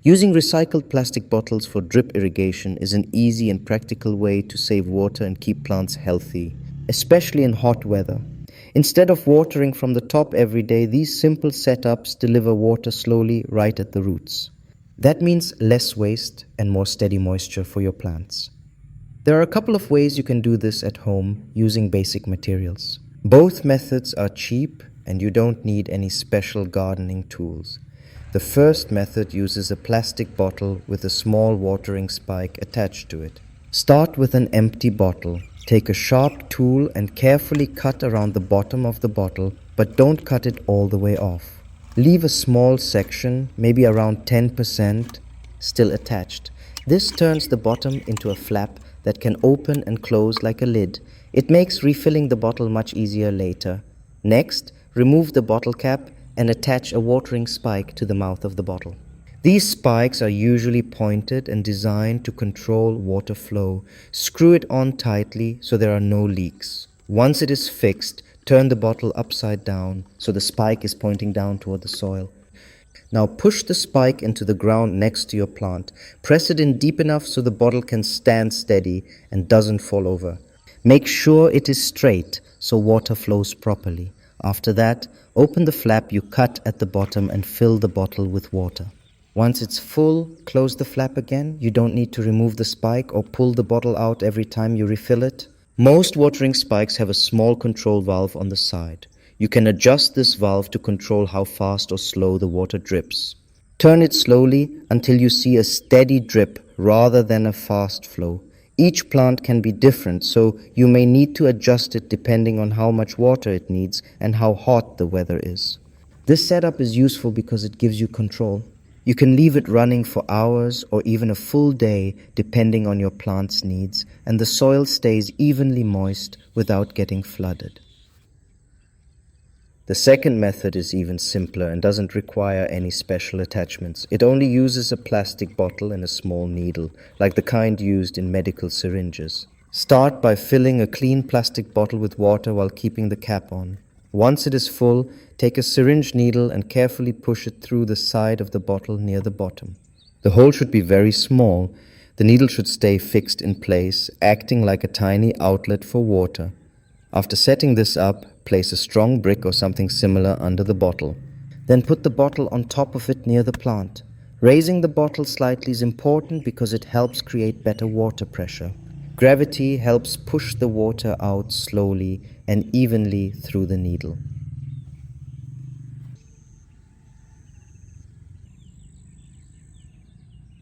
Using recycled plastic bottles for drip irrigation is an easy and practical way to save water and keep plants healthy, especially in hot weather. Instead of watering from the top every day, these simple setups deliver water slowly right at the roots. That means less waste and more steady moisture for your plants. There are a couple of ways you can do this at home using basic materials. Both methods are cheap and you don't need any special gardening tools. The first method uses a plastic bottle with a small watering spike attached to it. Start with an empty bottle. Take a sharp tool and carefully cut around the bottom of the bottle, but don't cut it all the way off. Leave a small section, maybe around 10%, still attached. This turns the bottom into a flap that can open and close like a lid. It makes refilling the bottle much easier later. Next, remove the bottle cap and attach a watering spike to the mouth of the bottle. These spikes are usually pointed and designed to control water flow. Screw it on tightly so there are no leaks. Once it is fixed, turn the bottle upside down so the spike is pointing down toward the soil. Now push the spike into the ground next to your plant. Press it in deep enough so the bottle can stand steady and doesn't fall over. Make sure it is straight so water flows properly. After that, open the flap you cut at the bottom and fill the bottle with water. Once it's full, close the flap again. You don't need to remove the spike or pull the bottle out every time you refill it. Most watering spikes have a small control valve on the side. You can adjust this valve to control how fast or slow the water drips. Turn it slowly until you see a steady drip rather than a fast flow. Each plant can be different, so you may need to adjust it depending on how much water it needs and how hot the weather is. This setup is useful because it gives you control. You can leave it running for hours or even a full day depending on your plant's needs, and the soil stays evenly moist without getting flooded. The second method is even simpler and doesn't require any special attachments. It only uses a plastic bottle and a small needle, like the kind used in medical syringes. Start by filling a clean plastic bottle with water while keeping the cap on. Once it is full, take a syringe needle and carefully push it through the side of the bottle near the bottom. The hole should be very small. The needle should stay fixed in place, acting like a tiny outlet for water. After setting this up, place a strong brick or something similar under the bottle. Then put the bottle on top of it near the plant. Raising the bottle slightly is important because it helps create better water pressure. Gravity helps push the water out slowly and evenly through the needle.